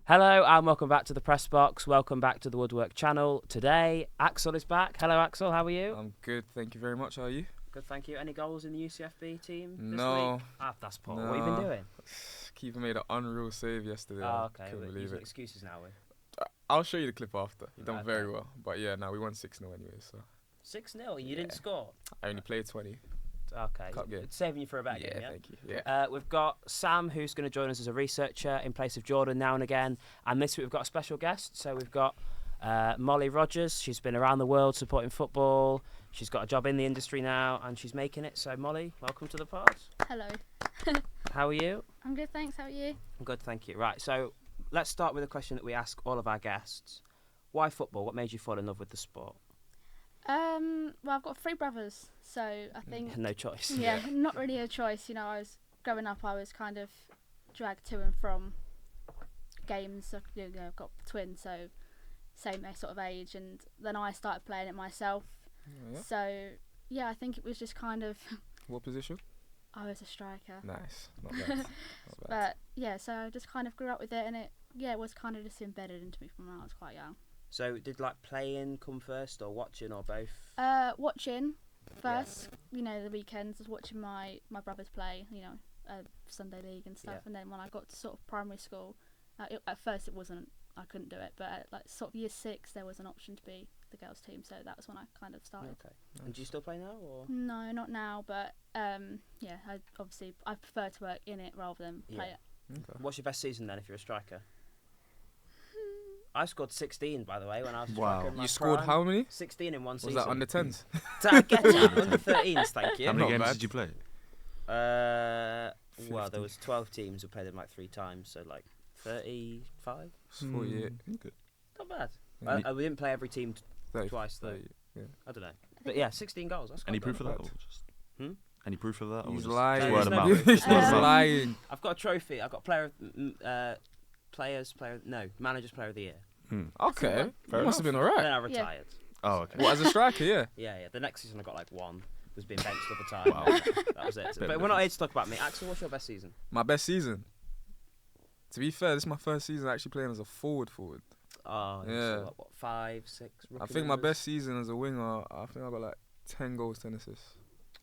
Hello and welcome back to the Press Box. Welcome back to the Woodwork channel. Today, Axel is back. Hello, Axel. How are you? I'm good, thank you very much. How are you? Good, thank you. Any goals in the UCFB team this No. week? That's poor. No. What have you been doing? Keeper made an unreal save yesterday. Oh, okay. Couldn't We're believe using it. excuses now. I'll show you the clip after. You've done Okay. very well. But yeah, we won 6-0 anyway, so 6-0. You didn't score. I only played 20. Okay. Cup game. It's saving you for a better game, yeah? Thank you. Yeah. We've got Sam, who's going to join us as a researcher in place of Jordan now and again. And this week we've got a special guest. So we've got Molly Rogers. She's been around the world supporting football. She's got a job in the industry now, and she's making it. So, Molly, welcome to the pod. Hello. How are you? I'm good, thanks. How are you? I'm good, thank you. Right, so let's start with a question that we ask all of our guests. Why football? What made you fall in love with the sport? Well, I've got 3 brothers, so I think No choice. yeah, not really a choice. You know, I was growing up, I was kind of dragged to and from games. So, you know, I've got twins, so same sort of age, and then I started playing it myself. Yeah. So yeah, I think it was just kind of What position? I was a striker. Nice. Not bad. Not bad. But yeah, so I just kind of grew up with it, and it was kind of just embedded into me from when I was quite young. So did playing come first or watching or both? Watching first, you know, the weekends, was watching my brothers play, you know, Sunday league and stuff. Yeah. And then when I got to sort of primary school, at first I couldn't do it, but at like sort of year 6 there was an option to be the girls team, so that was when I kind of started. Okay. And do you still play now or? No, not now, but yeah, I prefer to work in it rather than play it. Okay. What's your best season then if you're a striker? I scored 16, by the way, when I was a Wow. striker in my You scored prime. how many? 16 in one Was season. that under 10s? Under 13s, thank you. How many Not games bad. did you play? Well, there was 12 teams who played them 3 times, so 35. 48. Good. Not bad. Yeah. We didn't play every team 30, twice though. 30, yeah. I don't know. But yeah, 16 goals. That's Any quite proof of good. that? Or just, Hmm? Any proof of that? Or He's just lying. word of There's no mouth? proof. He's lying. I've got a trophy. I've got Manager's Player of the Year. Okay. Fair Must have been And alright. then I retired. Oh, okay. What, as a striker, yeah? Yeah. The next season I got 1. Was being benched all the time. Wow. That was it. Bit But of we're not difference. here to talk about me. Axel, what's your best season? My best season. To be fair, this is my first season actually playing as a forward. Oh, Yeah. so what 5, 6? I think my best season as a winger, I think I got 10 goals, 10 assists.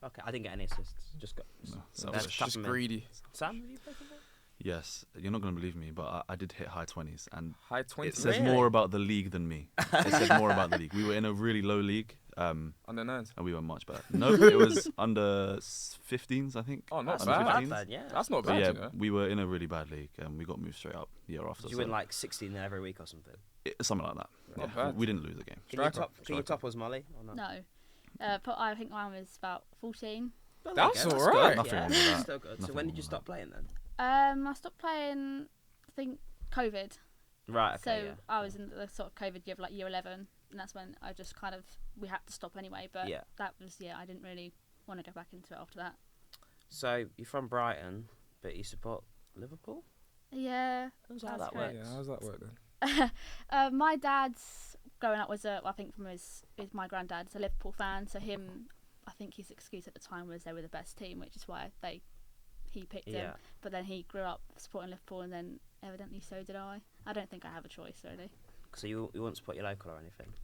Okay, I didn't get any assists. Just got. No, That's selfish. tough. Just me. greedy. Sam, have you played football? Yes, you're not going to believe me, but I did hit high 20s, and High 20s. it says Really? more about the league than me. It says more about the league. We were in a really low league, Under 9s. and we were much better. No, it was under 15s, I think. Oh, not That's Under not bad 15s. then, yeah. That's not But bad, yeah, you know. we were in a really bad league, and we got moved straight up the year after. Did you so win 16 every week or something? something like that. Not Yeah, bad. we didn't lose a game. Can you Striker. top us, Molly? Or not? No. But I think mine was about 14. Well, That's there you go, alright. good, Nothing yeah. wrong with that. Still good. So Nothing when wrong did you with stop playing then? I stopped playing, I think, COVID. Right. Okay. So yeah. I was in the sort of COVID year of year 11, and that's when I just kind of, we had to stop anyway, but Yeah. that was, I didn't really want to go back into it after that. So you're from Brighton, but you support Liverpool? Yeah. How's how That's that works? correct. Yeah, how's that work then? My dad's growing up was I think from his my granddad's a Liverpool fan, so I think his excuse at the time was they were the best team, which is why he picked Yeah. him. But then he grew up supporting Liverpool, and then evidently so did I. I don't think I have a choice really. So you won't support your local or anything?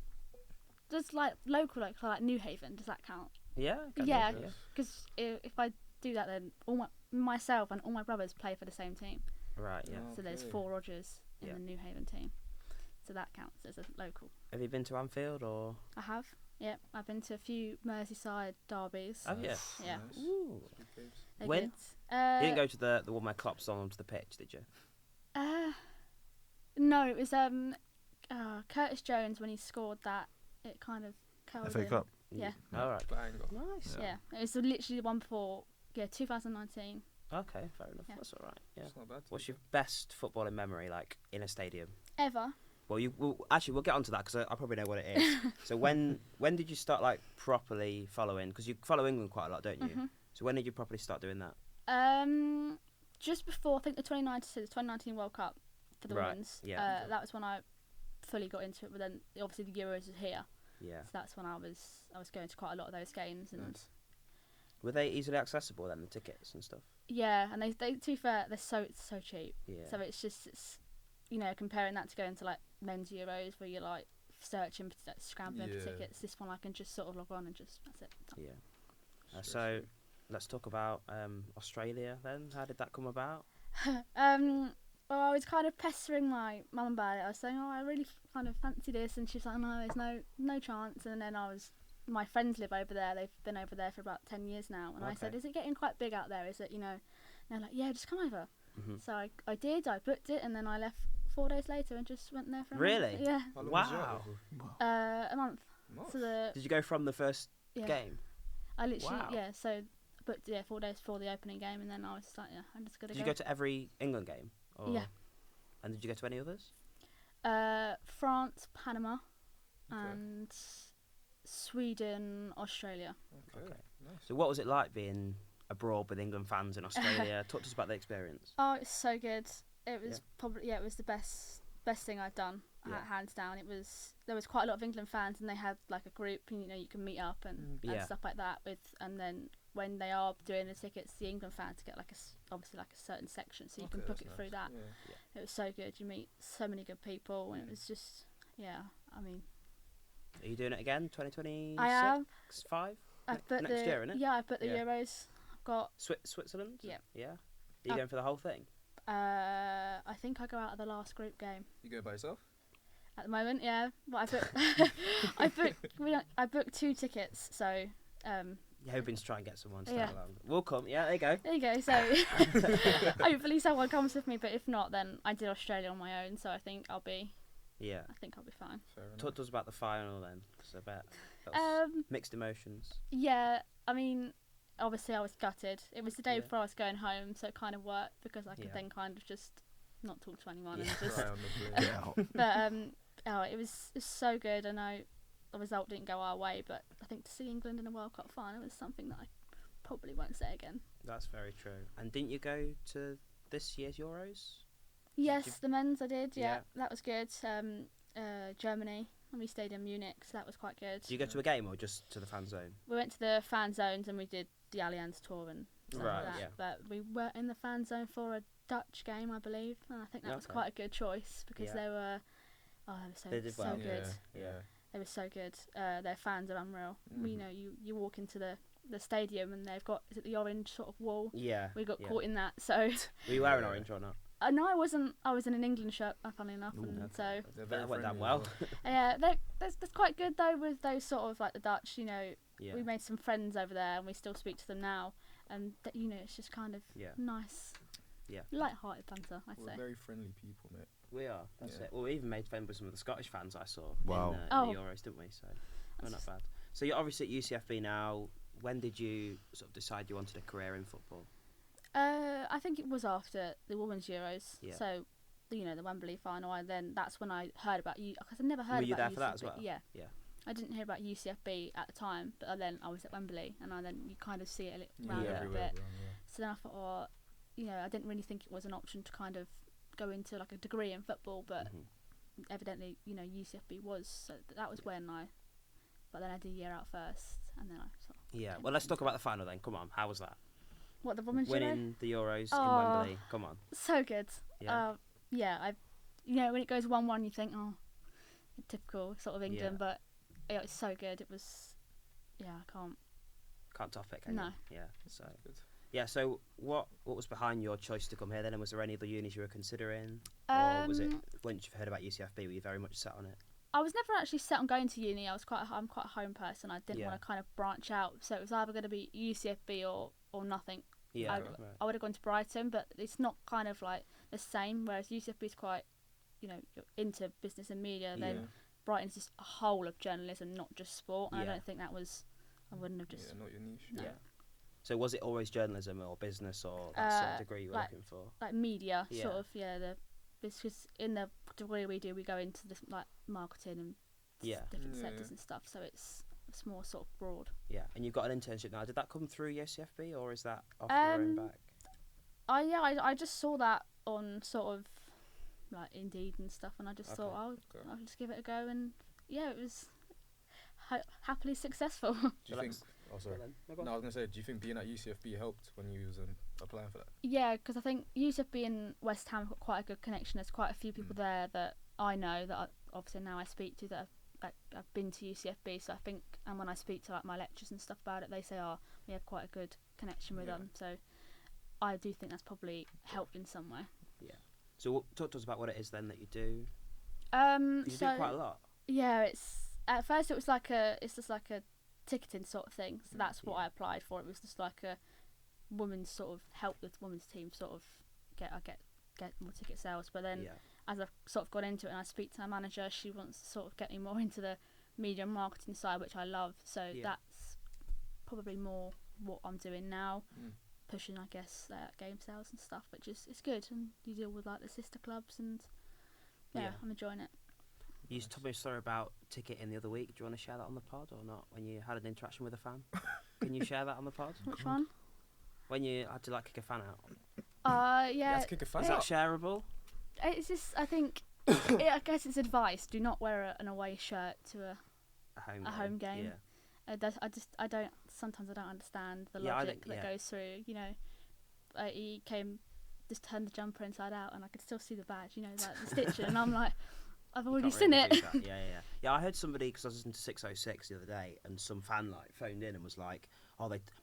Just local, like New Haven, does that count? Yeah. okay, Yeah. yeah. Because if I do that, then myself and all my brothers play for the same team. Right. Yeah. So there's Okay. 4 Rogers in Yeah. the New Haven team, so that counts as a local. Have you been to Anfield or? I have. Yep, I've been to a few Merseyside derbies. Oh yeah. Yeah. Nice. Ooh. They're When? good. You didn't go to the one where Klopp stole onto the pitch, did you? No, it was Curtis Jones when he scored that. It kind of curled FA in. Cup. Yeah. All right. Triangle. Nice. Yeah, it was literally the one before. Yeah, 2019. Okay. Fair enough. Yeah. That's all right. Yeah. It's not bad. What's your best footballing memory in a stadium? Ever? Well, we'll get onto that because I probably know what it is. So when did you start properly following? Because you follow England quite a lot, don't you? Mhm. So when did you properly start doing that? Just before I think the 2019 World Cup for the Right, women's. yeah. That was when I fully got into it. But then obviously the Euros is here, Yeah. so that's when I was going to quite a lot of those games. And Nice. Were they easily accessible then, the tickets and stuff? yeah, and they to be fair, they're so cheap. Yeah. So it's comparing that to going to like men's Euros where you're like searching, like, scrambling for tickets. This one I can just sort of log on and just that's it. Yeah. So let's talk about Australia then. How did that come about? Well, I was kind of pestering my mum about it. I was saying, I really kind of fancy this, and she's like, no, there's no chance. And then my friends live over there. They've been over there for about 10 years now. And I said, is it getting quite big out there? Is it, And they're like, yeah, just come over. Mm-hmm. So I did. I booked it, and then I left 4 days later and just went there for a Really? month. Yeah. How long was you out there A month. for? So Did you go from the first game? I literally, Wow. so booked 4 days before the opening game, and then I was just like, I'm just gonna Did go. you go to every England game? Or... Yeah. And did you go to any others? France, Panama, Okay. and Sweden, Australia. Okay. Okay. Nice. So what was it like being abroad with England fans in Australia? Talk to us about the experience. Oh, it's so good. It was Yeah. probably it was the best thing I'd done, Yeah. hands down. There was quite a lot of England fans, and they had like a group, and you can meet up and Yeah. stuff like that with. And then when they are doing the tickets, the England fans get obviously a certain section, so you can book it through that. Yeah. It was so good. You meet so many good people, and it was just I mean, Are you doing it again? 2026? I am. 5? I've put next year, innit? Yeah, I've put the Yeah. Euros. I've got. Switzerland? Yeah. Yeah. Are you Oh. going for the whole thing? I think I go out of the last group game You go by yourself? at the moment. Yeah, but I booked 2 tickets, so You're hoping to try and get someone to Yeah. tag along. We'll come. Yeah, there you go. there you go. So hopefully someone comes with me, but if not, then I did Australia on my own. So I think I'll be Yeah. fine. Fair enough. Talk to us about the final then, because I bet that was mixed emotions. Yeah, I mean, obviously I was gutted. It was the day Yeah. before I was going home, so it kind of worked because I could Yeah. then kind of just not talk to anyone Yeah. and just. Cry on the plane. Yeah. But it was so good. I know the result didn't go our way, but I think to see England in a World Cup final is something that I probably won't say again. That's very true. And didn't you go to this year's Euros? Yes, the men's I did. Yeah, Yeah. that was good. Germany, and we stayed in Munich, so that was quite good. Did you go to a game or just to the fan zone? We went to the fan zones and we did the Allianz tour and stuff Right, like that. yeah. But we were in the fan zone for a Dutch game, I believe, and I think that was Okay. quite a good choice because Yeah. they were They did so well. good. Yeah. They were so good. Their fans are unreal. Mhm. You walk into the stadium and they've got, is it the orange sort of wall? Yeah. We got yeah. caught in that. So Were you wearing Yeah. orange or not? no, I wasn't. I was in an England shirt, funnily enough, Ooh. and Okay. so They're That went down friendly well. as yeah, that's quite good though with those sort of like the Dutch. Yeah. We made some friends over there, and we still speak to them now. And it's just kind of Yeah. nice, Yeah. light-hearted banter, I'd We're say. very friendly people, mate. We are. That's Yeah. it. Well, we even made friends with some of the Scottish fans I saw Wow. in Oh. the Euros, didn't we? So we're not bad. So you're obviously at UCFB now. When did you sort of decide you wanted a career in football? I think it was after the Women's Euros. Yeah. So, the Wembley final, and then that's when I heard about you, because I never heard Were you about there for that as UCFB. well? Yeah. Yeah. I didn't hear about UCFB at the time, but then I was at Wembley, and then you kind of see it around Yeah. a little Everywhere, bit. bro, yeah. So then I thought, I didn't really think it was an option to kind of go into like a degree in football, but Mhm. evidently, UCFB was. So that was when but then I did a year out first, and then I sort of Yeah. came Well, let's back talk into about the final then. Come on. How was that? what the women's Euro? Winning the Euros Oh. in Wembley. Come on. So good. Yeah. Yeah. When it goes 1-1, you think, oh, typical sort of England, Yeah. but it was so good. It was, I can't. Can't top it, can No. you? Yeah. So. Good. Yeah. So what was behind your choice to come here then? And was there any other unis you were considering, or was it once you've heard about UCFB, were you very much set on it? I was never actually set on going to uni. I'm quite a home person. I didn't Yeah. want to kind of branch out, so it was either going to be UCFB or nothing. Yeah. I'd- right. I would have gone to Brighton, but it's not kind of like the same. Whereas UCFB is quite, you're into business and media. Then Yeah. Brighton's just a whole of journalism, not just sport. And I Yeah. don't think that was. I wouldn't have just. Yeah, not your niche. No. Yeah. So was it always journalism or business or that sort of degree you were like- looking for? Like media, Yeah. sort of. Yeah, because in the degree we do, we go into this like marketing and Yeah. different Yeah, sectors yeah. and stuff. So it's more sort of broad. Yeah. And you've got an internship now. Did that come through UCFB or is that off your own back? I just saw that on sort of like Indeed and stuff, and I just thought, Okay. I'll just give it a go, and yeah, it was happily successful. Do you think Oh, sorry. Well then, no, go on. No, I was gonna say, do you think being at UCFB helped when you was applying for that? Yeah, because I think UCFB and West Ham have got quite a good connection. There's quite a few people there that I know that obviously now I speak to that I've been to UCFB. So I think, and when I speak to like my lecturers and stuff about it, they say, "Oh, we have quite a good connection with them." So I do think that's probably helped in some way. Yeah. So talk to us about what it is then that you do. You So do quite a lot. yeah, it's at first it was it's just like a ticketing sort of thing. So that's what I applied for. It was just like a women's sort of help with women's team sort of get more ticket sales. But then as I've sort of got into it and I speak to my manager, she wants to sort of get me more into the media and marketing side, which I love. So that's probably more what I'm doing now, pushing I guess game sales and stuff, which is it's good. And you deal with like the sister clubs and I'm enjoying it. You told me a story about ticketing the other week. Do you want to share that on the pod or not? When you had an interaction with a fan, can you share that on the pod? Which one? When you had to like kick a fan out. Yeah. Let's kick a fan Is that out. shareable? It's just I think I guess it's advice. Do not wear an away shirt to a home game. Yeah. I don't. Sometimes I don't understand the logic that goes through. You know, he came, just turned the jumper inside out, and I could still see the badge. You know, like the stitching, and I'm like, I've already seen it. Yeah, I heard somebody, because I was listening to 606 the other day, and some fan like phoned in and was like,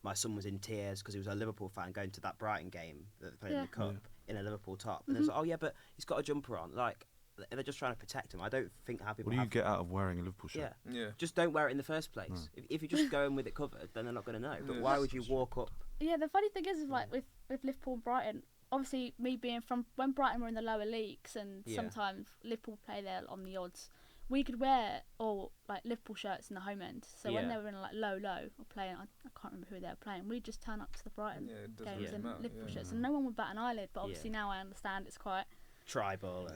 my son was in tears because he was a Liverpool fan going to that Brighton game that they played in the Cup in a Liverpool top. And it was like, oh yeah, but he's got a jumper on. Like, they're just trying to protect him. I don't think how people What do you get out of wearing a Liverpool shirt? Yeah. Just don't wear it in the first place. If you're just going with it covered, then they're not going to know. But why would you walk up? Yeah, the funny thing is like with Liverpool and Brighton, obviously me being from when Brighton were in the lower leagues and sometimes Liverpool play there on the odds, we could wear all like Liverpool shirts in the home end. So when they were in like low or playing, I can't remember who they were playing, we'd just turn up to the Brighton games in Liverpool shirts, and no one would bat an eyelid. But obviously now I understand it's quite tribal.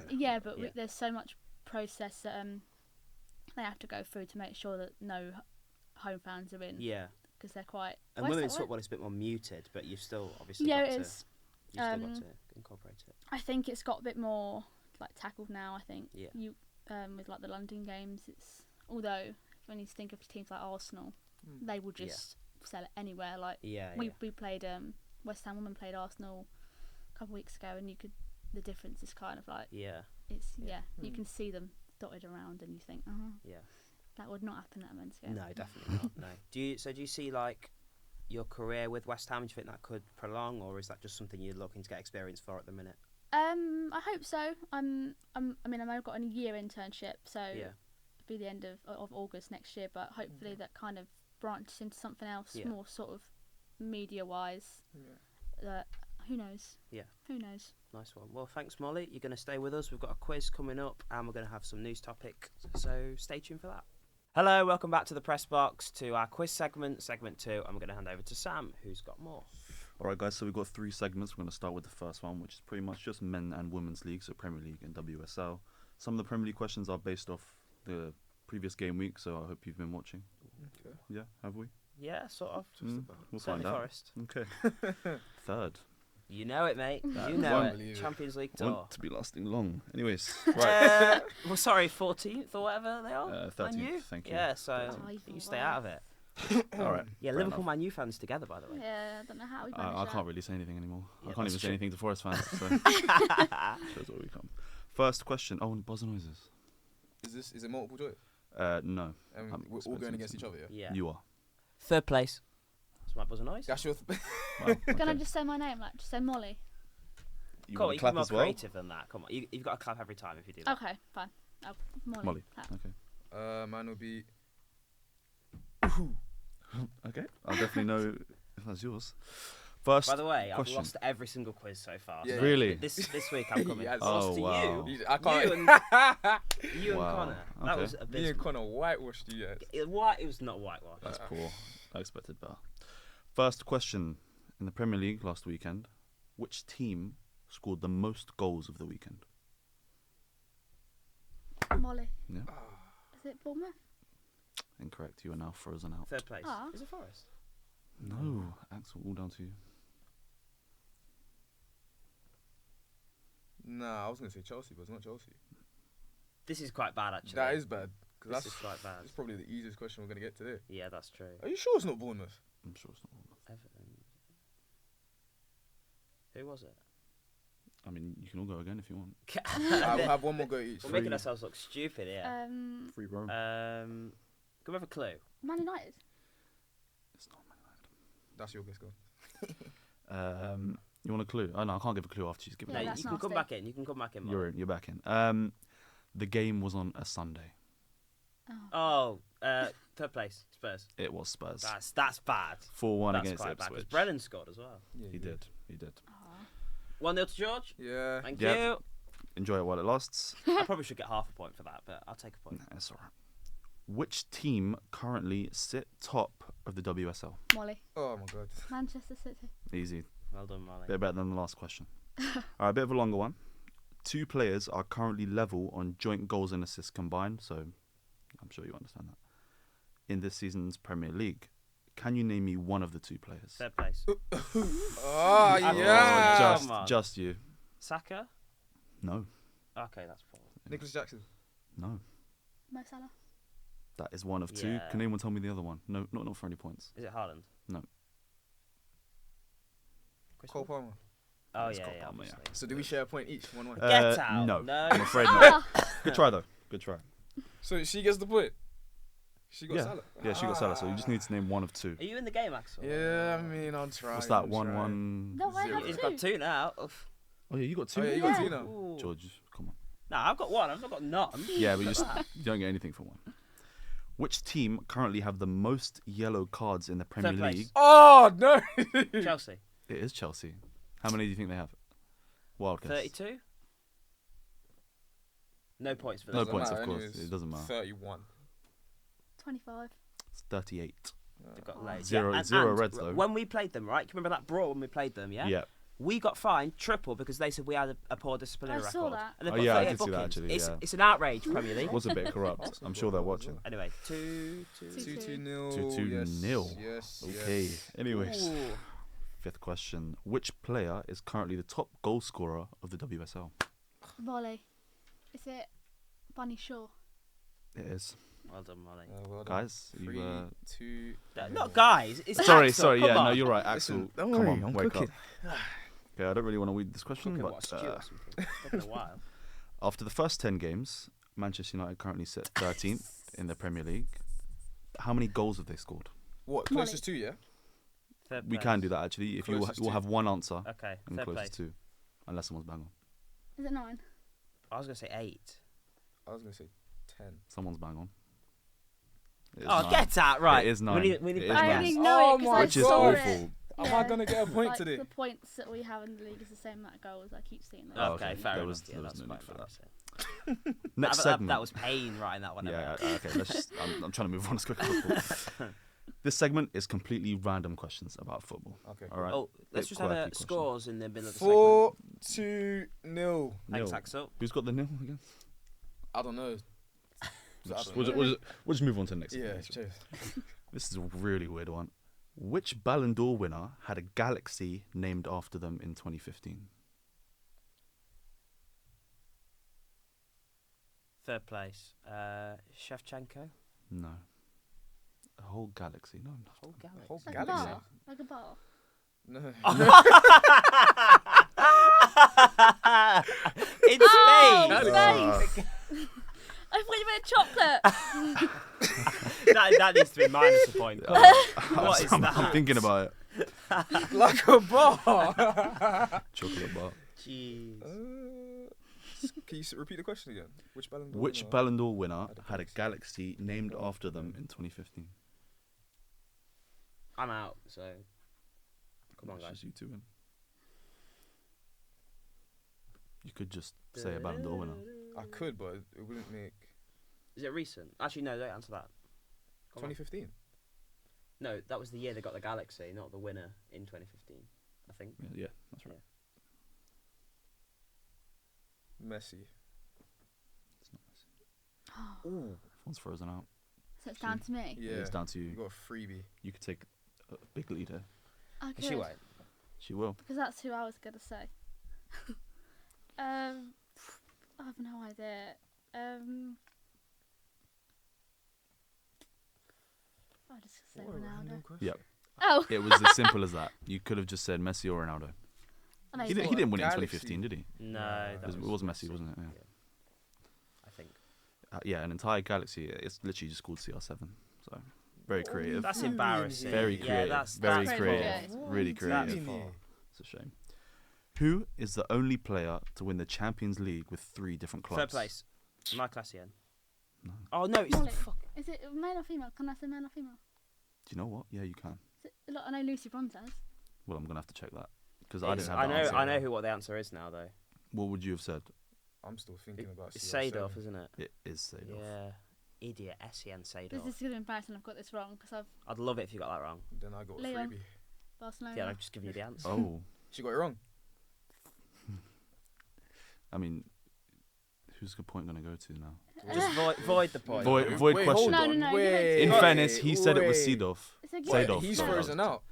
But there's so much process that they have to go through to make sure that no home fans are in. Yeah, because they're quite. And women's football is a bit more muted, but you've still obviously it got is. You've still got to incorporate it. I think it's got a bit more like tackled now. I think. Yeah. You with like the London games, it's although when you think of teams like Arsenal, they will just sell it anywhere. Like we played West Ham women played Arsenal a couple of weeks ago, and the difference is kind of like you can see them dotted around, and you think that would not happen at a men's game. No, definitely not. No. Do you see like your career with West Ham? Do you think that could prolong, or is that just something you're looking to get experience for at the minute? I hope so. I've got a year internship, so it'll be the end of August next year. But hopefully that kind of branches into something else more sort of media wise. Who knows? Yeah. Who knows? Nice one. Well, thanks, Molly. You're going to stay with us. We've got a quiz coming up, and we're going to have some news topics. So stay tuned for that. Hello, welcome back to the press box, to our quiz segment 2. I'm going to hand over to Sam, who's got more. All right, guys, so we've got 3 segments. We're going to start with the first one, which is pretty much just men and women's leagues, so Premier League and WSL. Some of the Premier League questions are based off the previous game week, so I hope you've been watching. Okay. Yeah, have we? Yeah, sort of. We'll find out. Forest. Okay. Third. You know it, mate. You know it. Champions League tour. Want to be lasting long. Anyways, right. Well, sorry, 14th or whatever they are. 13th, thank you. Yeah, so you stay out of it. All right. Yeah, Liverpool Man U fans together, by the way. Yeah, I don't know how we managed I that. can't really say anything anymore. Yeah, I can't even say anything to Forest fans. So shows where we come. First question. Oh, and buzzer noises. Is it multiple choice? No. We're all going against each other, yeah? Yeah. You are. Third place. That's my buzzer noise. That's your... Wow, okay. Can I just say my name? Like, just say Molly. You Come on, want you to clap can be more as well? creative than that. Come on, you've got to clap every time if you do that. Okay, fine. Molly. Clap. Okay. Mine will be... Okay. I'll definitely know if that's yours. First By the way, question. I've lost every single quiz so far. Yeah. So Really? This week I'm coming. Yes. Lost Oh, to wow. you. I can't... You and Wow. Connor. That Okay. was Me and abysmal. Connor whitewashed you guys. It was not whitewash. That's poor. I expected better. First question. In the Premier League last weekend, which team scored the most goals of the weekend? Molly. Yeah. Is it Bournemouth? Incorrect. You are now frozen out. Third place. Ah. Is it Forest? No. Axel, all down to you. Nah, I was going to say Chelsea, but it's not Chelsea. This is quite bad, actually. That is bad. Because This is quite bad. that's probably the easiest question we're gonna get today. Yeah, that's true. Are you sure it's not Bournemouth? I'm sure it's not. Everton. Who was it? I mean, you can all go again if you want. I will have one more go each. We're making ourselves look stupid here. Free roam. Can we have a clue? Man United. It's not Man United. That's your guess, go. You want a clue? Oh no, I can't give a clue after she's given Yeah, it. No, that's you can come nasty. back in. You can come back in. You're Molly. in. You're back in. The game was on a Sunday. Oh. Oh, third place, Spurs. It was Spurs. That's bad. 4-1 That's against quite bad. Because Ipswich. Brennan scored as well. Yeah, He did. He did. 1-0 to George. Yeah. Thank Yep. you. Enjoy it while it lasts. I probably should get half a point for that, but I'll take a point. Nah, it's alright. Which team currently sit top of the WSL? Molly. Oh my god. Manchester City. Easy. Well done, Molly. Bit better than the last question. Alright, a bit of a longer one. 2 players are currently level on joint goals and assists combined, so I'm sure you understand that. In this season's Premier League, can you name me one of the 2 players? Third place. Oh yeah. Oh, Come on. just you. Saka. No, Okay, that's probably. Nicholas Jackson. no. Mo Salah. That is one of 2. Yeah. Can anyone tell me the other one? No, not for any points. Is it Haaland? No. Chris Cole Paul? Palmer. Oh It's yeah, Cole yeah. Palmer, Obviously. So do we share a point each? 1-1. Get out. No, No. I'm afraid not. Good try though. Good try. So she gets the point. She got Yeah. Salah. Yeah, she got Salah. So you just need to name one of 2. Are you in the game, Axel? Yeah, I mean, I'll try. What's that? I'll try. 1-1. No, I Zero. have He's 2. got 2 now. Oof. Oh yeah, you got 2. Oh yeah, you Yeah. got two now. Ooh. George, come on. No, I've got 1. I've not got none. Yeah, but you don't get anything for 1. Which team currently have the most yellow cards in the Premier Third place. League? Oh no! Chelsea. It is Chelsea. How many do you think they have? Wild guess. 32. No points for No this. Doesn't points, of matter course. anyways. It doesn't matter. 31. 25. It's 38. They've got loads. Zero- and, zero and reds, though. When we played them, right? Can you remember that brawl when we played them? Yeah. Yeah. We got fined triple because they said we had a poor disciplinary I record. saw that. And they've Oh, got yeah, I 38 did see that, bookings. actually, yeah. It's an outrage, Premier League. Was a bit corrupt. I'm sure they're watching. Anyway, 2-2. 2-2-0. 2-2-0. Yes. Okay. Anyways, Ooh. 5th question. Which player is currently the top goal scorer of the WSL? Molly. Is it Bunny Shaw? It is. Well done, Molly. Well done. Guys, 3, you 2. Not guys. It's Sorry, Axel, sorry. come Yeah, on. no, you're right, Axel. Listen, don't come worry, on, I'm wake cooking. up. Okay, I don't really want to read this question, Cooking but what, stew or something? It's taken a while. after the first 10 games, Manchester United currently sit 13th in the Premier League. How many goals have they scored? What? Molly. Closest to, yeah? Third We place. can do that actually. If you Closest will to. have one answer Okay, and third place. closest to, unless someone's bang on. Is it 9? I was going to say 8. I was gonna say 10. Someone's bang on. It is Oh, 9. get out, right. It is 9. We need It is back I 9. only ends. know Oh it because my I Which is saw God. awful. it. Am Yeah. I gonna get a point Like, today? The points that we have in the league is the same amount of goals. I keep seeing them. Oh, Okay, okay. fair There enough. was- Yeah, there was that's no quite need for that. embarrassing. Next that, segment. That was pain writing that one. Yeah, out. okay. Let's just, I'm trying to move on as quick as possible. This segment is completely random questions about football. Okay. All right. Oh, let's Bit just have quirky a question. scores in the middle of the segment. 4-2-0. Thanks, Nil. Axel. Who's got the nil again? I don't know. We'll I just, don't we'll, know. ju- we'll, ju- we'll just move on to the next Yeah, segment. cheers. This is a really weird one. Which Ballon d'Or winner had a galaxy named after them in 2015? Third place. Shevchenko. No. A whole galaxy. No, not Whole galaxy. Whole Like galaxy. a bar. Like a bar. No. In Spain. Oh, Spain. I thought you meant chocolate. that needs to be minus a point. Come on. What is I'm that? thinking about it. Like a bar. Chocolate bar. Jeez. Can you repeat the question again? Which Ballon d'Or? Which winner? Ballon d'Or winner had a galaxy. galaxy named after them in 2015? I'm out, so come on, It's guys. just you two in. You could just say a Ballon d'Or winner. I could, but it wouldn't make Is it recent? Actually, no, don't answer that. Come on. 2015. No, that was the year they got the Galaxy, not the winner in 2015, I think. Yeah, that's right. Messi. It's not Messi. Ooh. Everyone's frozen out. So it's down to me. Yeah. It's down to You you. got a freebie. You could take a big lead here. I She could, won't. She will. because that's who I was gonna say. I have no idea. say What a random Ronaldo. question. Yep. Oh, It was as simple as that. You could have just said Messi or Ronaldo. He amazing. didn't win it in Galaxy. 2015, did he? No, It that It was Messi, wasn't it? Yeah. I think. Yeah, an entire galaxy. It's literally just called CR7. So very creative. That's Millions. embarrassing. Very Yeah, creative. that's Very that's creative. cool. Really creative. Millions. It's a shame. Who is the only player to win the Champions League with 3 different clubs? Third place. Mike Lassian. No. Oh no, it's Molly. fuck. Is it male or female? Can I say male or female? Do you know what? Yeah, you can. Is it, look, I know Lucy Bronze has. Well, I'm gonna have to check that because I didn't have I the know. answer. I know what the answer is now, though. What would you have said? I'm still thinking about It's CR7. Seedorf, isn't it? It is Seedorf. Yeah. Idiot. Sen This Seedorf. is going to be embarrassing. I've got this wrong because I've I'd love it if you got that wrong. Then I got a Leon. freebie. Barcelona. Yeah, I've just given you the answer. Oh, She got it wrong. I mean, who's the point gonna go to now? Just void the point. Void Wait, question. hold No, on. no, no, Wait, In Wait, fairness, he said it was wait. Seedorf. So give Seedorf. it- He's Sorry, frozen out.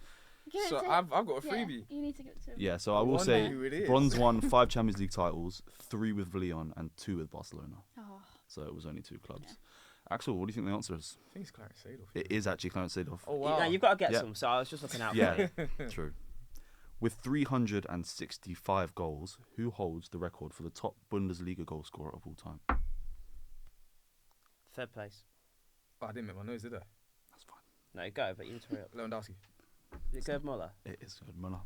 give it So to- I've got a yeah, freebie. you need to give it to him. Yeah, so I will wonder say who it is. Bronze won 5 Champions League titles, 3 with Lyon and 2 with Barcelona. Oh, So it was only 2 clubs. Yeah. Axel, what do you think the answer is? I think it's Clarence Seedorf. It is actually Clarence Seedorf. Oh wow. Yeah, you've got to get Yeah. some. So I was just looking out Yeah. for you. True. With 365 goals, who holds the record for the top Bundesliga goal scorer of all time? Third place. Oh, I didn't make my nose, did I? That's fine. No, go, but you need to hurry up. Lewandowski. Is it Gerd Muller? It is good, Muller.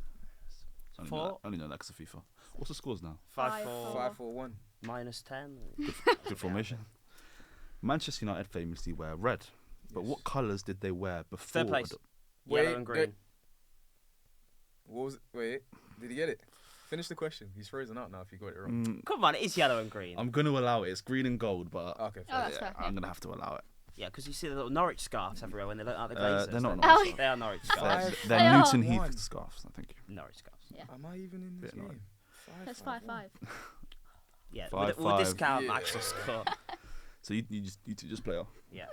Four. Only know that because of FIFA. What's the scores now? 5-4. 5-4-1. Minus 10. Good formation. Manchester United famously wear red. But Yes. what colours did they wear before? Third place. Wait, Yellow and green. What was it? Wait, did he get it? Finish the question. He's frozen out now if you got it wrong. Come on, it is yellow and green. I'm going to allow it. It's green and gold, but Okay, Oh, fair. that's fair. I'm going to have to allow it. Yeah, because you see the little Norwich scarves everywhere when they look like the Glazers. They're not They're- Norwich Oh, They are Norwich They're, scarves. they're They are. Newton Heath One. scarves, I think. Norwich scarves. Yeah. Am I even in this Bit annoying. game? That's 5-5-1. 5-5. Yeah, 5-5. we'll discount Yeah. Axel's score. So you two just play off. Yeah.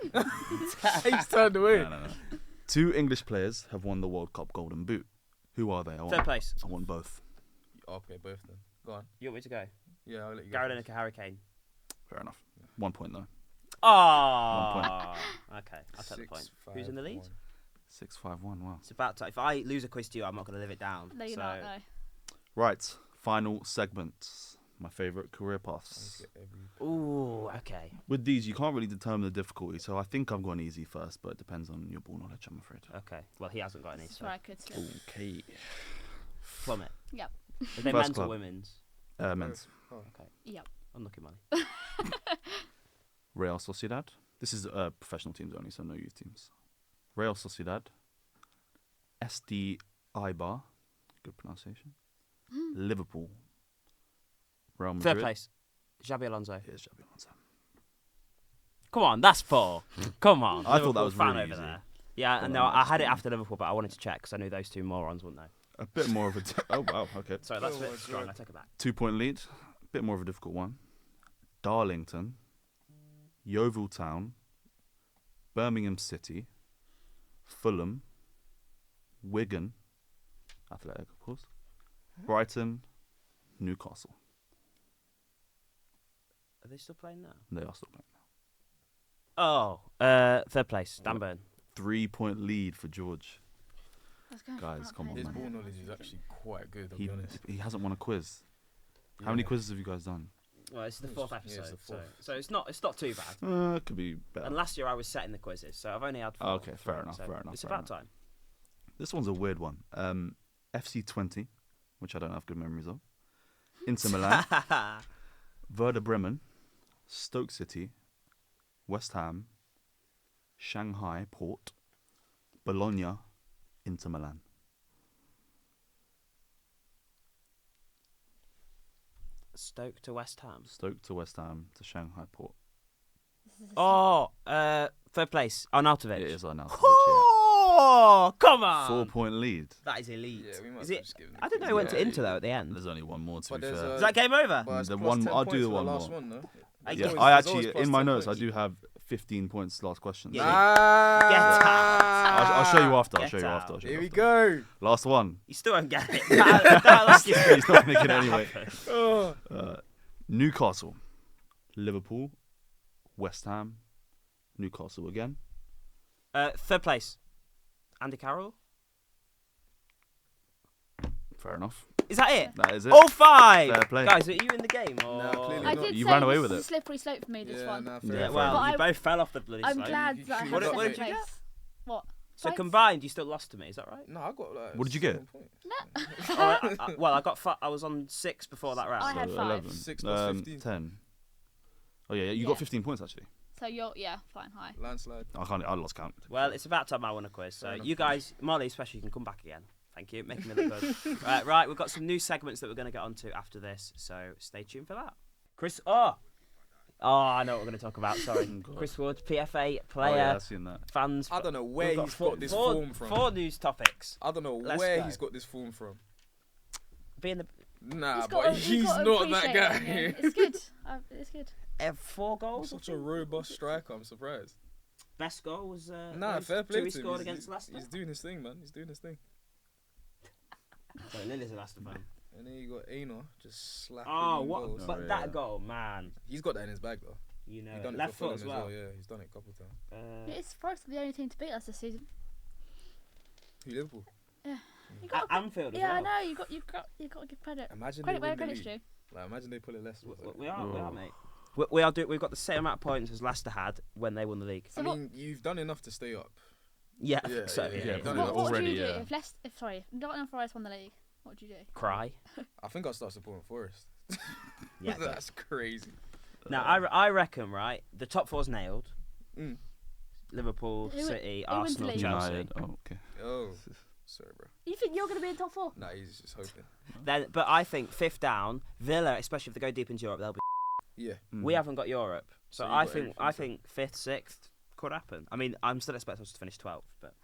He's turned away. No. 2 English players have won the World Cup Golden Boot. Who are they? Third place. I want both. Okay, both then. Go on. You want me to go? Yeah, I'll let you go. Gary first. Lineker, Harry Kane. Fair enough. 1 point though. Oh. Okay, I'll take the point. 6-5-1. Who's in the lead? 6-5-1. Wow. It's about time. If I lose a quiz to you, I'm not going to live it down. No, you're so not, no. Right. Final segment. My favourite career I need paths. to get every- Ooh, okay. With these, you can't really determine the difficulty, so I think I've gone easy first, but it depends on your ball knowledge, I'm afraid. Okay. Well, he hasn't got any. This is So where I could slip. Okay. plummet. Yep. Are they First men's or club. women's? Men's. Yep. Unlucky money. Real Sociedad. This is professional teams only, so no youth teams. Real Sociedad. SD Eibar. Good pronunciation. Liverpool. Real Madrid. Third place. Xabi Alonso. Here's Xabi Alonso. Come on, that's 4. Come on. I thought that Liverpool was fan really over easy. there. Yeah, Well, no, I'm I just had it kidding. after Liverpool, but I wanted to check because I knew those 2 morons wouldn't know. A bit more of a... oh, wow, okay. Sorry, that's a Oh bit my strong. God. I take it back. 2-point lead. A bit more of a difficult one. Darlington. Yeovil Town. Birmingham City. Fulham. Wigan. Athletic, of course. Brighton. Newcastle. Are they still playing now? They are still playing. Oh, third place. Dan Burn. 3-point lead for George. Let's go. Guys, come on, His man. ball knowledge is actually quite good, I'll He, be honest. he hasn't won a quiz. How many Yeah. quizzes have you guys done? Well, it's the It's- 4th yeah, it's episode, the fourth. so it's not too bad. It could be better. And last year I was setting the quizzes, so I've only had 4. Okay, fair enough, so fair enough, It's fair about enough. time. This one's a weird one. FC20, which I don't have good memories of. Inter Milan. Werder Bremen. Stoke City. West Ham. Shanghai Port. Bologna. Inter Milan. Stoke to West Ham. Stoke to West Ham to Shanghai Port. This is a Oh, third place. Arnautovic. It is Arnautovic, Oh, come yeah. on. 4-point lead. That is elite. Yeah, we might Is as well it? just give him I the didn't know quiz. he went to Yeah, Inter though at the end. There's only one more to But be there's fair. Is that game over? But it's The plus one- 10 I'll do points the for one last more. one, no? Yeah, There's I always actually, plus in my 10 notes, I points. do have 15 points last question. Yeah, so Ah, Get out. I'll show you after. I'll Get show you out. after. I'll show Here you we after. go. Last one. You still won't get it. That's He's not making it anyway. Oh. Newcastle, Liverpool, West Ham, Newcastle again. Third place. Andy Carroll. Fair enough. Is that it? That is it. All 5! Fair play. Guys, are you in the game? Or... Nah, clearly I not. did You say ran away this with is it. a slippery slope for me, this one. Nah, Yeah, fair fair Well, But you I- both fell off the bloody I'm slope. glad You- that I you had got- second what did you get? place. What? So Points? combined, you still lost to me. Is that right? No, I got like. What did you get? 7 points. Oh, well, I got. I was on 6 before that round. I had So 5. 11. 6 plus 15. 10. Oh yeah, you Yeah. got 15 points actually. So you're, yeah, fine, high. Landslide. I lost count. Well, it's about time I won a quiz. So Fair enough. you guys, Molly especially, can come back again. Thank you, making me look good. Right, we've got some new segments that we're going to get onto after this, so stay tuned for that. Chris, I know what we're going to talk about. Sorry, God. Chris Wood, PFA Oh player, yeah, I've seen that. fans. I don't know We've where he's got this form from. 4 news topics. I don't know Let's where go. he's got this form from. Being the Nah, You've but gotta he's not that appreciate guy. it, yeah. It's good. It's good. 4 goals. Such a robust striker. I'm surprised. Best goal was Nah, those fair 2 play he to him. scored He's- against Leicester. He's doing his thing, man. He's doing his thing. So Lily's a Leicester fan. And then you got Aina just slapping. Oh, in what? goals. But yeah. that goal, man. He's got that in his bag though. You know, He's done it left for foot Fulham as well. Yeah, he's done it a couple of times. It's for us the only team to beat us this season. Who, Liverpool? You got At Anfield as yeah, I well. know. You got to give credit. Imagine Credit they where win the credit's league. due. Like, imagine they pull it Leicester. We are, Whoa. mate. We've got the same amount of points as Leicester had when they won the league. So I what- mean, you've done enough to stay up. Yeah, Yeah, so yeah, yeah, yeah. yeah. What would already, you do yeah. if Nottingham Forest won the league? What would you do? Cry. I think I'll start supporting Forest. Yeah. That's crazy. Now I reckon right, the top 4's nailed. Mm. Liverpool, Who- City, who wins Arsenal, the league? Chelsea. United. Oh okay. Oh, sorry, bro. You think you're going to be in top 4? Nah, he's just hoping. Then, but I think 5th down, Villa, especially if they go deep into Europe, they'll be. Yeah. We haven't got Europe, so So you I got think everything, 5th, 6th could happen. I mean, I'm still expecting us to finish 12th, but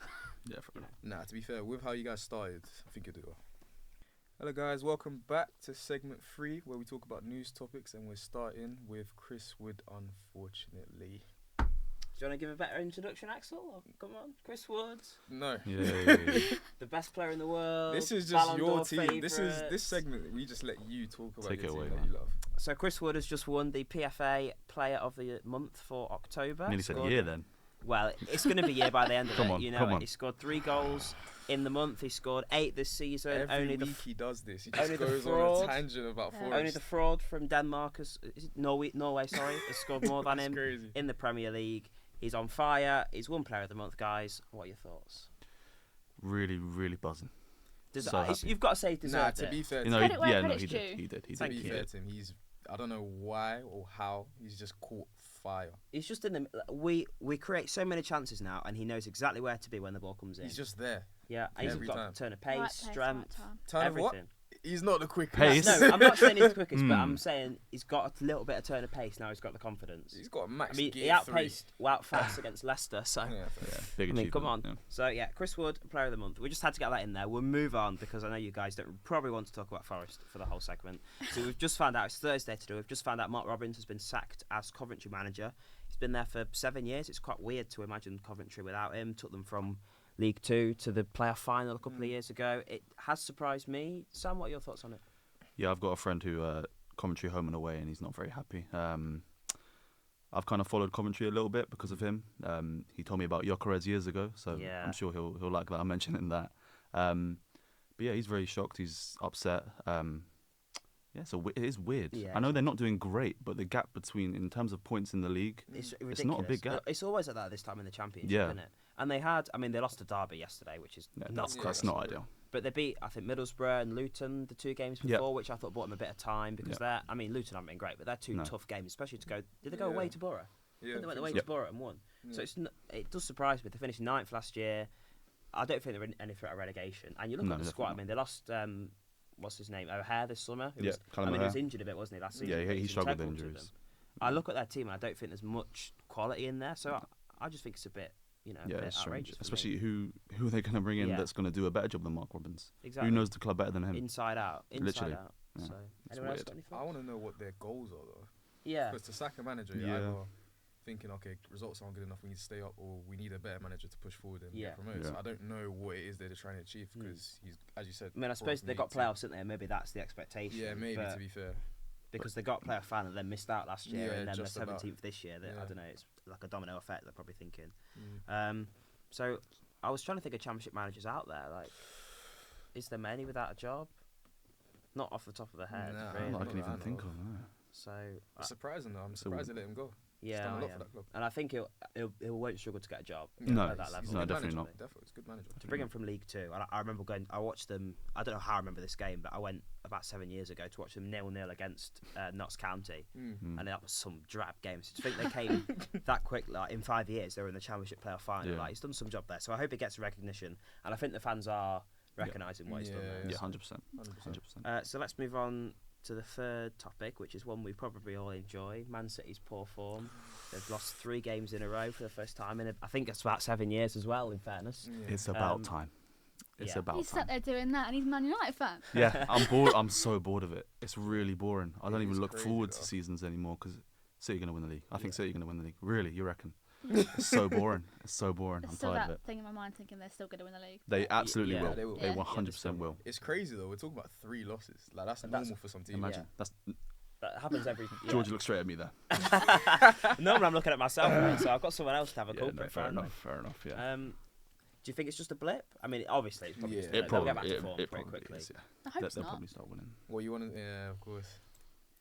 Yeah. Fair enough. Nah, to be fair, with how you guys started, I think you'll do well. Hello, guys. Welcome back to segment 3, where we talk about news topics, and we're starting with Chris Wood, unfortunately. do you want to give a better introduction, Axel? Or, come on, Chris Woods, No. Yeah. the best player in the world. This is just Ballon your d'Or team. This favourites. segment. We just let you talk about Take your it team away, that man. you love. So Chris Wood has just won the PFA Player of the Month for October. Nearly said a Scored- year then. Well, it's going to be year by the end of Come it. on, You know, come on. he scored 3 goals in the month. He scored 8 this season. Every only week the he does this. He only just the goes on fraud. a tangent about Yeah. Forest. only the fraud from Denmark has is it Norway. Sorry, has scored more than That's him crazy. in the Premier League. He's on fire. He's won Player of the Month, guys. What are your thoughts? Really, really buzzing. Does So happy. you've got to say he Nah, deserved to it. be fair, You know, Credit he, where yeah, no, credit's he due. did. He did. He to did. be He fair did. to him, I don't know why or how he's just caught fire. He's just in the. We create so many chances now, and he knows exactly where to be when the ball comes in. He's just there. yeah, he's every got time. turn of Right pace, place, right strength, time. Turn of what? everything. He's not the quickest. Pace. No, I'm not saying he's the quickest, but Mm. I'm saying he's got a little bit of turn of pace now. He's got the confidence. He's got a I max mean, gear he outpaced Wout fast against Leicester, so. 3. Yeah, fair. Yeah, big I mean, come on. achievement, yeah. So yeah, Chris Wood, Player of the Month. We just had to get that in there. We'll move on because I know you guys don't probably want to talk about Forest for the whole segment. So we've just found out it's Thursday today. We've just found out Mark Robbins has been sacked as Coventry manager. He's been there for 7 years. It's quite weird to imagine Coventry without him. Took them from League Two to the playoff final a couple of years ago. It has surprised me. Sam, what are your thoughts on it? Yeah, I've got a friend who Coventry home and away, and he's not very happy. I've kind of followed Coventry a little bit because of him. He told me about Gyökeres years ago, so Yeah. I'm sure he'll like that I'm mentioning that. But yeah, he's very shocked. He's upset. Yeah, so it is weird. Yeah, I know they're not doing great, but the gap between, in terms of points in the league, It's ridiculous. It's not a big gap. It's always like that this time in the Championship, Yeah. isn't it? And they lost to Derby yesterday, which is yeah, not that's great. not ideal. But they beat, I think, Middlesbrough and Luton the 2 games Yeah. before, which I thought bought them a bit of time because Luton haven't been great, but they're 2 No. tough games, especially to go. Did they go Yeah. away to Borough? Yeah, They went I away think to Borough and won. so. So it does surprise me. They finished 9th last year. I don't think they're in any threat of relegation. And you look No, at the squad. I definitely mean, they lost. What's his name? O'Hare this summer. Who Yeah, was, Callum I mean, he was O'Hare. injured a bit, wasn't he, last season? Yeah, but he he's struggled with integral to injuries. them. I look at their team and I don't think there's much quality in there. So I just think it's a bit, a Yeah, bit it's strange. outrageous. for me. Especially who are they going to bring in Yeah. that's going to do a better job than Mark Robbins? Exactly. Who knows the club better than him? Inside out. Literally, out. yeah. So, It's anyone else weird. got any I thoughts? want to know what their goals are though. Yeah. Because to sack a manager, you're Yeah. either thinking, okay, results aren't good enough, we need to stay up, or we need a better manager to push forward and Yeah. get promoted. So Yeah. I don't know what it is they're trying to achieve because he's, as you said. I mean, I suppose they got playoffs, didn't they? Maybe that's the expectation. Yeah, maybe but to be fair. because they got playoff final and then missed out last year, Yeah, and then they're just about. 17th this year. I Yeah. don't know. It's like a domino effect. They're probably thinking. Mm. So I was trying to think of Championship managers out there. Like, is there many without a job? Not off the top of the head, Nah, really. I can not that I even know think of. of. No. So It's surprising though. I'm So surprised they let him go. He's yeah, done a I lot for am. that club. And I think he won't struggle to get a job. No, at that level. He's a No, good definitely manager. not. Definitely, he's a good manager. To bring him from League Two, and I remember I watched them. I don't know how I remember this game, but I went about 7 years ago to watch them 0-0 against Notts County, and that was some drab game. So to think they came that quick, like in 5 years, they were in the Championship playoff final. Yeah. Like he's done some job there, so I hope he gets recognition, and I think the fans are recognising what he's done there. Yeah, so. 100%. 100%. So let's move on to the third topic, which is one we probably all enjoy. Man City's poor form. They've lost 3 games in a row for the first time in I think it's about 7 years as well, in fairness. It's about time. It's yeah. about He's time. sat there doing that, and he's a Man United fan. Yeah, I'm bored. I'm so bored of it. It's really boring. I don't It even is look crazy, forward though. to seasons anymore because City are going to win the league. I think City are going to win the league. Really, you reckon? It's so boring. It's so boring. There's I'm still tired of that it. thing in my mind thinking they're still going to win the league. They absolutely yeah, will. they will. They Yeah. 100% will. It's crazy though. We're talking about 3 losses. Like that's And normal for some teams. Imagine. Yeah. That's That happens every year. George looked straight at me there. Normally I'm looking at myself, right, so I've got someone else to have a Yeah, culprit no, fair for. enough. Fair enough. Yeah. Do you think it's just a blip? I mean, obviously, it's probably Yeah. just a It blip. They'll get back it to form pretty probably quickly. is, yeah. I hope They'll not. probably start winning. Well, you want to? Yeah, of course.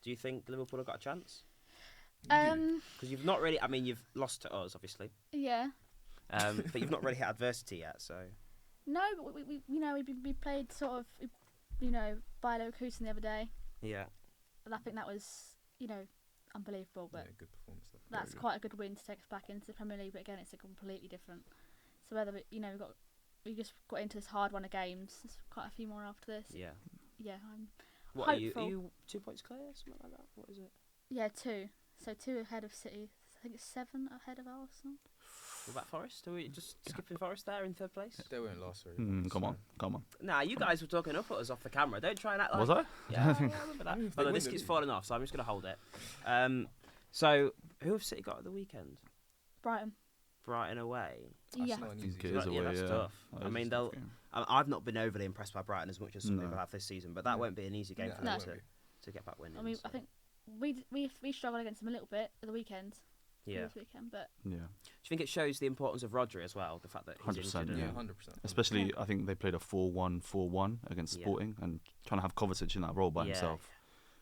Do you think Liverpool have got a chance? Um, Because you've not really. I mean, you've lost to us, obviously, yeah. but you've not really hit adversity yet. So No, but we played sort of, by Leverkusen the other day, yeah, and I think that was, unbelievable. But Yeah, good performance. Though. that's quite a good win to take us back into the Premier League. But again, it's a completely different. So whether we just got into this hard run of games. There's quite a few more after this. yeah. Yeah, I'm. What Hopeful. are you 2 points clear, something like that? What is it? Yeah, 2. So 2 ahead of City. I think it's 7 ahead of Arsenal. What about Forest? Are we just skipping Forest there in third place? They weren't last very long, Come so- on, come on. Nah, you guys were talking up at us off the camera. Don't try and act like. Was I? Yeah, I remember that. I mean, if they Although win this the keeps league. falling off, so I'm just going to hold it. So, who have City got at the weekend? Brighton. Brighton away. Yeah. Not an I easy think game. it is Yeah, away, that's yeah. tough. That I is a mean, tough they'll- game. I've not been overly impressed by Brighton as much as some No. people have this season, but that Yeah. won't be an easy game No, for it them won't to, be. to get back winning. I mean, so. I think we struggled against them a little bit at the weekend. Yeah. This weekend, but Yeah, Do you think it shows the importance of Rodri as well? The fact that he's 100%, injured. Yeah, and- 100%. especially I think they played a 4-1-4-1 against Yeah. Sporting and trying to have Kovacic in that role by Yeah. himself.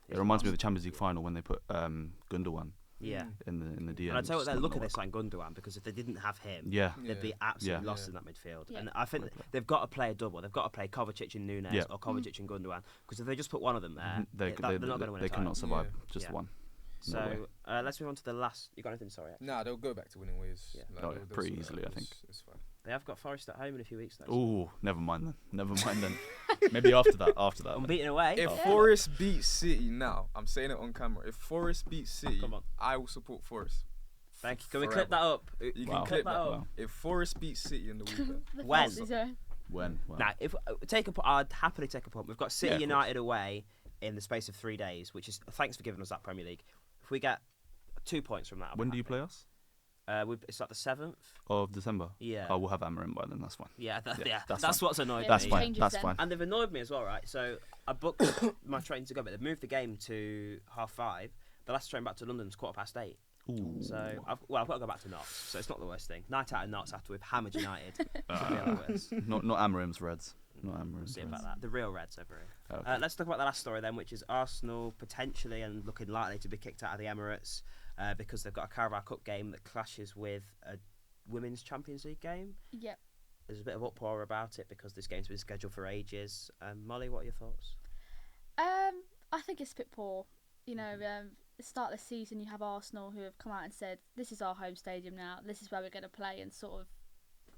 It He's reminds me of lost. the Champions League final when they put Gundogan Yeah. in the DM. And I tell you what, It's they're not looking gonna at this like Gundogan because if they didn't have him, work. Yeah, they'd be Yeah. absolutely Yeah. lost Yeah. in that midfield. Yeah. And I think Well played. they've got to play a double. They've got to play Kovacic and Nunes Yeah. or Kovacic and Gundogan because if they just put one of them there, they they're not going to win. they a cannot title. survive. Yeah. Just Yeah. one. So way. let's move on to the last. You got anything? Sorry. Nah, they'll go back to winning ways. Yeah. Oh, yeah, they'll pretty sort it easily, out. I think. It's fine. They have got Forest at home in a few weeks. Though. Oh, never mind then. Never mind then. Maybe after that. After that. Unbeaten away. If Oh. Forest beat City now, I'm saying it on camera. If Forest beat City, Come on. I will support Forest. Thank you. Can we Forever. clip that up? You Wow. can clip that that. up. Wow. If Forest beat City in the weekend, the When? Forces are- When? Well, Now, if I'd happily take a punt. We've got City Yeah, of course. United away in the space of 3 days, which is thanks for giving us that Premier League. If we get 2 points from that, I'll be when do you happy. play us? It's like the 7th. Of December. Yeah. Oh, we'll have Amarim by then. That's fine. Yeah, Yeah, yeah. that's That's fine. what's annoyed Yeah, That's me. it fine. changes That's then. fine. And they've annoyed me as well, right? So I booked my train to go, but they've moved the game to 5:30. The last train back to London's 8:15. Ooh. So I've got to go back to Notts. So it's not the worst thing. Night out in Notts after we've hammered United. Could be a lot worse. not Amarim's Reds. Not We'll Amarim's see Reds. about that. The real Reds over here. Okay. Let's talk about the last story then, which is Arsenal potentially and looking likely to be kicked out of the Emirates because they've got a Carabao Cup game that clashes with a Women's Champions League game. Yep. There's a bit of uproar about it because this game's been scheduled for ages. Molly, what are your thoughts? I think it's a bit poor. The start of the season, you have Arsenal who have come out and said, "This is our home stadium now. This is where we're going to play," and sort of,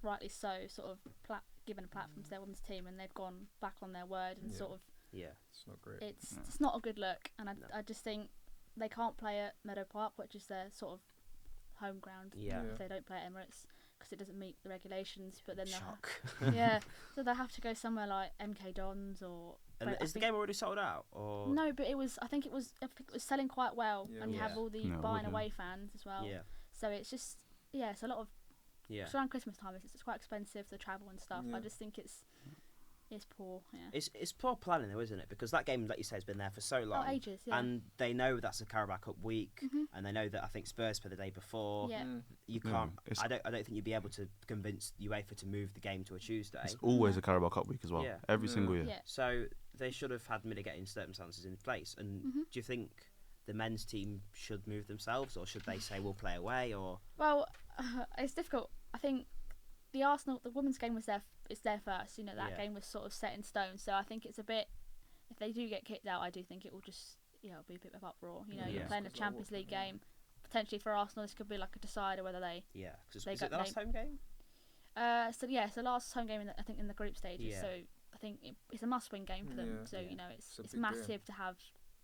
rightly so, sort of given a platform to their women's team, and they've gone back on their word and Yeah. sort of. Yeah. it's not great. It's not a good look, and No. I just think they can't play at Meadow Park, which is their sort of home ground. Yeah. Yeah. If they don't play at Emirates, because it doesn't meet the regulations. But then Shock. yeah, so they have to go somewhere like MK Dons or. And but I is the think- game already sold out? Or No, but I think it was selling quite well, Yeah, and you Yeah. have all the Yeah, it buying would, yeah. away fans as well. Yeah. So it's just it's a lot of. Yeah. It's around Christmas time. It's quite expensive to travel and stuff. Yeah. I just think it's It's poor. Yeah. It's poor planning though, isn't it? Because that game, like you say, has been there for so long. Oh, ages. Yeah. And they know that's a Carabao Cup week, Mhm. and they know that I think Spurs play the day before. Yeah. You Yeah, can't. it's- I don't think you'd be able to convince UEFA to move the game to a Tuesday. It's always a Carabao Cup week as well. Yeah. Every Yeah. single year. Yeah. So they should have had mitigating circumstances in place. And Mhm. do you think the men's team should move themselves, or should they say we'll play away? Or Well, it's difficult. I think the women's game was there. It's there first. You know, that Yeah. game was sort of set in stone. So I think it's a bit. If they do get kicked out, I do think it will just be a bit of uproar. You know, Yeah. you're playing a Because Champions League game. Potentially for Arsenal, this could be like a decider whether they. yeah, because They is it got the last home game? So last home game I think in the group stages. Yeah. So I think it's a must-win game for them. Yeah. So Yeah. you know, It's a it's big massive game. to have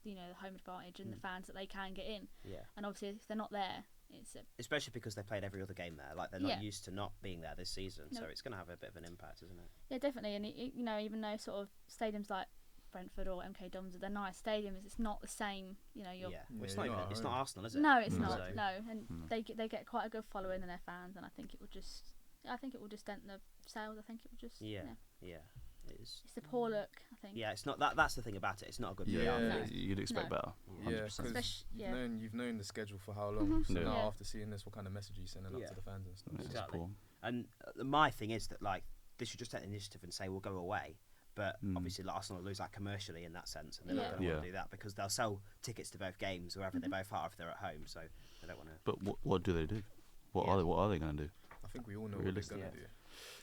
the home advantage and the fans that they can get in. Yeah, And obviously, if they're not there, it's especially because they played every other game there. Like they're not Yeah. used to not being there this season, so No. it's going to have a bit of an impact, isn't it? yeah, definitely. And even though sort of stadiums like Brentford or MK Dons, they're nice stadiums. It's not the same. You're Yeah, well, it's Yeah, not you're even. not It's at not home. Arsenal, is it? no, it's No. not. So- No, and No. they get quite a good following in their fans, and I think it will just. I think it will just dent the sales. I think it will just. Yeah. Yeah, it is. It's a poor look. I think. Yeah, it's not that. That's the thing about it. It's not a good Yeah, PR No. thing. you'd expect No. better. Yeah, 100%. because Especially- yeah. you've known the schedule for how long. Mhm. So Yeah. now Yeah. after seeing this, what kind of message are you sending Yeah. up to the fans and stuff? Yeah, it's Exactly. poor. And my thing is that like they should just take the initiative and say we'll go away. But obviously, like, Arsenal will lose that commercially in that sense, and they're not Yeah. going to want Yeah. to do that because they'll sell tickets to both games wherever they Mhm. both are if they're at home. So they don't want to. But what do they do? What Yeah. are they going to do? I think we all know what Realistic. they're gonna do.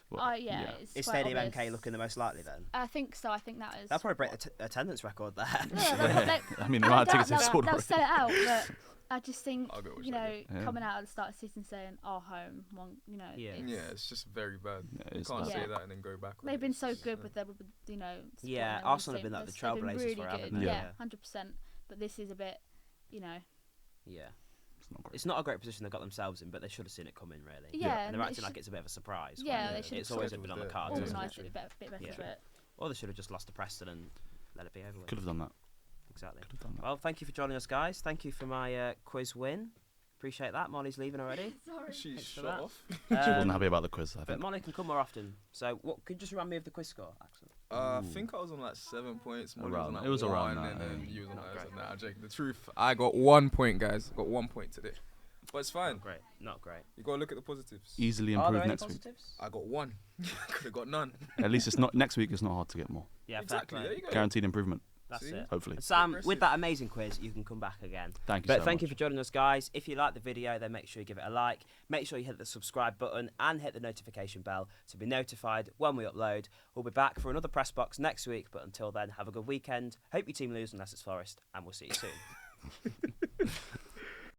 Well, Yeah. Is It's quite Stadium obvious. MK looking the most likely then? I think so. I think that is. They'll probably break the attendance record there. Yeah, I mean, the amount of tickets they sold they'll already. sell it out, but I just think I'll go with you know that, yeah. coming out at the start of the season saying our home, Yeah. Yeah, it's just very bad. Yeah, You it's can't bad. say Yeah. that and then go back. on they've it. been It's so just, good with their, supporting Yeah, their Arsenal have team. been like the They've been trailblazers really forever, good. haven't they? Yeah, Yeah. 100%. But this is a bit, Yeah. It's not great. It's not a great position they've got themselves in, but they should have seen it coming, really. Yeah, And they're and acting it like it's a bit of a surprise. Yeah, when they should It's have always sort of been on the there. cards. Yeah. isn't organised it? it a bit better Yeah. for it. Or they should have just lost to Preston and let it be over with. Could have done that. Exactly. Could have done that. Well, thank you for joining us, guys. Thank you for my quiz win. Appreciate that. Molly's leaving already. Sorry. She's Thanks for shut that. off. She wasn't happy about the quiz, I But think. Molly can come more often. So, what could you just remind me of the quiz score, Axel? I Ooh. think I was on like 7 points. Molly Around- was on it was like around 1, that, and then yeah. you was on Not like, I was great. like, nah, Jake. The truth, I got 1 point, guys. Got 1 point today, but it's fine. Not great. Not great. You gotta look at the positives. Easily Are there improved any next week. positives? I got 1. Could have got none. At least it's not next week. It's not hard to get more. Yeah, fair Exactly. play. There you go. Guaranteed improvement. That's See? it. Hopefully. Sam, Progressive. with that amazing quiz, you can come back again. Thank you But so thank much. you for joining us, guys. If you like the video, then make sure you give it a like. Make sure you hit the subscribe button and hit the notification bell to be notified when we upload. We'll be back for another press box next week, but until then, have a good weekend. Hope your team lose unless it's Forest, and we'll see you soon.